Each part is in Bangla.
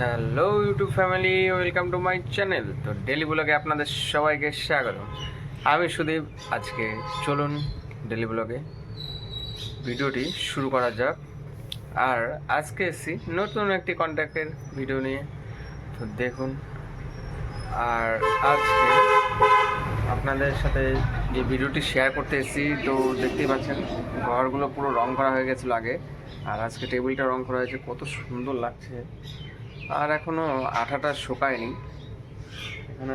Hello YouTube family, welcome to my channel. তো ডেলি ব্লগে আপনাদের সবাইকে স্বাগত। আমি সুদীপ। আজকে চলুন ডেলি ব্লগে ভিডিওটি শুরু করা যাক। আর আজকে এসেছি নতুন একটি কন্ট্যাক্টের ভিডিও নিয়ে, তো দেখুন। আর আজকে আপনাদের সাথে যে ভিডিওটি শেয়ার করতে এসেছি, তো দেখতেই পাচ্ছেন ঘরগুলো পুরো রং করা হয়ে গেছিলো আগে, আর আজকে টেবিলটা রং করা হয়েছে, কত সুন্দর লাগছে। আর এখনো আঠাটা শুকায়নি,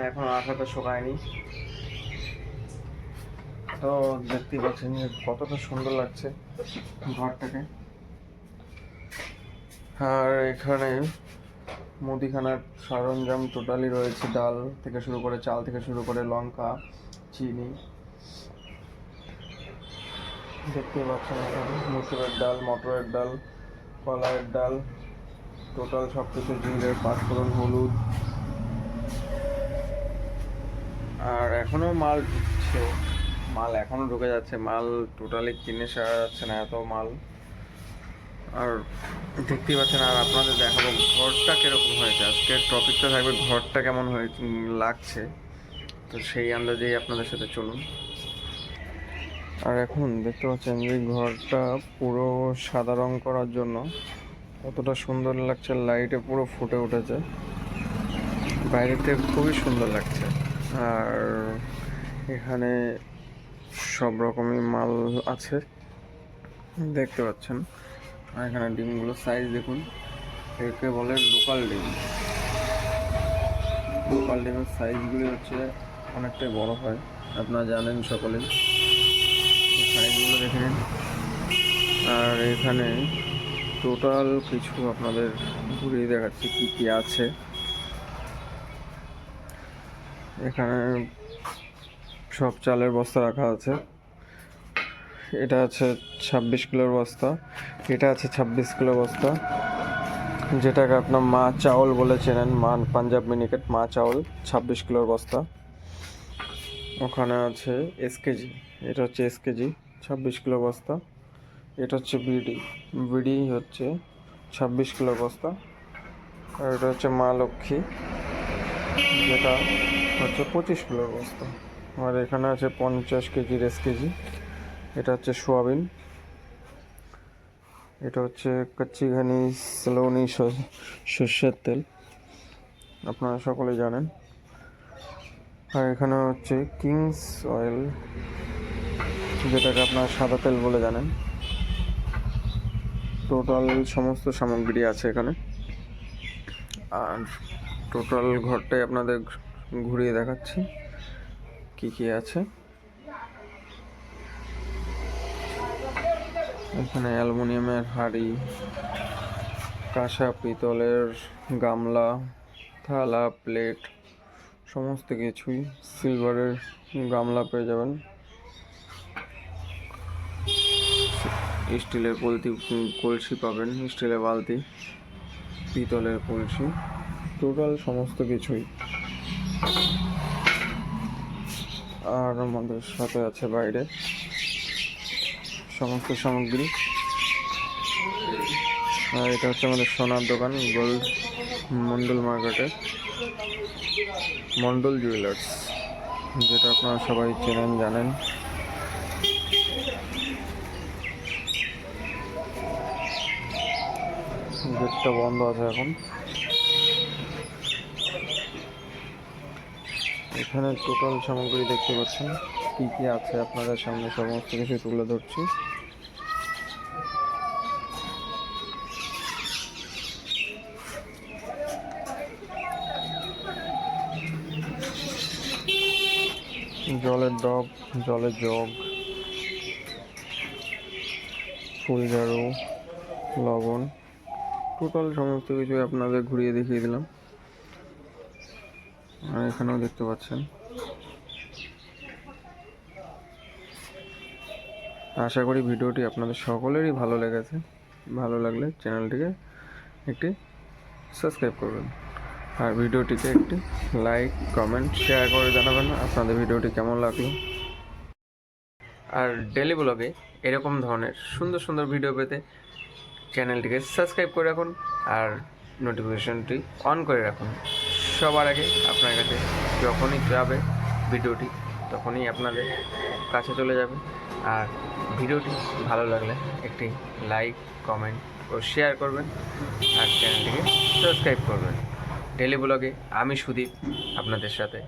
এখনো আঠাটা শুকায়নি। তো দেখতেই পাচ্ছেন যে কতটা সুন্দর লাগছে ঘরটাকে। আর এখানে মুদিখানার সরঞ্জাম টোটালি রয়েছে, ডাল থেকে শুরু করে, চাল থেকে শুরু করে, লঙ্কা, চিনি। দেখতেই পাচ্ছেন এখানে মুসুরের ডাল, মটরের ডাল, কলাইয়ের ডাল, টোটাল সব কিছু, জিরে, পাঁচফোড়ন, হলুদ। আর এখনো মাল ঢুকছে, মাল এখনো ঢুকে যাচ্ছে, মাল টোটালি কিনে সারা যাচ্ছে না, এত মাল। আর দেখতেই পাচ্ছেন। আর আপনাদের দেখাবো ঘরটা কিরকম হয়েছে। আজকের টপিকটা থাকবে ঘরটা কেমন হয়ে লাগছে, তো সেই আন্দাজেই আপনাদের সাথে চলুন। আর এখন দেখতে পাচ্ছেন যে ঘরটা পুরো সাদা রং করার জন্য কতটা সুন্দর লাগছে, লাইটে পুরো ফুটে উঠেছে, বাইরে থেকে খুবই সুন্দর লাগছে। আর এখানে সব রকমই মাল আছে, দেখতে পাচ্ছেন। আর এখানে ডিমগুলোর সাইজ দেখুন, একে বলে লোকাল ডিম। লোকাল ডিমের সাইজগুলি হচ্ছে অনেকটাই বড় হয়, আপনারা জানেন সকলে, সাইজগুলো দেখে নিন। আর এখানে টোটাল কিছু আপনাদের ঘুরিয়ে দেখাচ্ছি কী কী আছে। এখানে সব চালের বস্তা রাখা আছে। এটা আছে 26 কিলোর বস্তা, এটা আছে 26 কিলো বস্তা, যেটাকে আপনার মা চাউল বলে চেনেন, পাঞ্জাব মিনিকেট মা চাউল 26 কিলোর বস্তা। ওখানে আছে এসকেজি, এটা হচ্ছে এসকেজি 26 কিলো বস্তা। এটা হচ্ছে বিডি, বিডি হচ্ছে 26 কিলোর বস্তা। আর এটা হচ্ছে মা লক্ষ্মী, যেটা হচ্ছে 25 কিলোর বস্তা। আর এখানে আছে 50 কেজির এসকেজি, এটা হচ্ছে সোয়াবিন। এটা হচ্ছে কচ্চি ঘানি সেলোনি সর্ষের তেল, আপনারা সকলে জানেন। আর এখানে হচ্ছে কিংস অয়েল, যেটাকে আপনারা সাদা তেল বলে জানেন। টোটাল সমস্ত সামগ্রী আছে এখানে। আর টোটাল ঘরটাই আপনাদের ঘুরিয়ে দেখাচ্ছি কি কি আছে। এখানে অ্যালুমিনিয়ামের হাঁড়ি, কাঁসা পিতলের গামলা, থালা, প্লেট, সমস্ত কিছুই। সিলভারের গামলা পেয়ে যাবেন, স্টিলের কলসি পাবেন, স্টিলের বালতি, পিতলের কলসি, টোটাল সমস্ত কিছুই। আর আমাদের সাথে আছে বাইরে সমস্ত সামগ্রী। আর এটা হচ্ছে আমাদের সোনার দোকান, গোল্ড মন্ডল মার্কেটে, মন্ডল জুয়েলার্স, যেটা আপনারা সবাই চেনেন জানেন। গেটটা বন্ধ আছে এখন। এখানে টোটাল সামগ্রী দেখতে পাচ্ছেন কি কি আছে, আপনাদের সামনে সমস্ত কিছু তুলে ধরছি। জলের ডব, জলের জগ, ফুল ঝাড়ু, লবণ, টোটাল সমস্ত কিছু আপনাদের ঘুরিয়ে দেখিয়ে দিলাম। আর এখানেও দেখতে পাচ্ছেন। আশা করি ভিডিওটি আপনাদের সকলেরই ভালো লেগেছে। ভালো লাগলে চ্যানেলটিকে একটি সাবস্ক্রাইব করবেন, আর ভিডিওটিতে একটি লাইক, কমেন্ট, শেয়ার করে জানাবেন আপনাদের ভিডিওটি কেমন লাগলো। আর ডেলি ব্লগে এরকম ধরনের সুন্দর সুন্দর ভিডিও পেতে চ্যানেলটিকে সাবস্ক্রাইব করে রাখুন। আর নোটিফিকেশনটি অন করে রাখুন। সবার আগে আপনার কাছে যখনই যাবে ভিডিওটি তখনই আপনাদের কাছে চলে যাবে। আর ভিডিওটি ভালো লাগলে একটি লাইক, কমেন্ট ও শেয়ার করবেন আর চ্যানেলটিকে সাবস্ক্রাইব করবেন। ডেলি ব্লগে আমি সুদীপ আপনাদের সাথে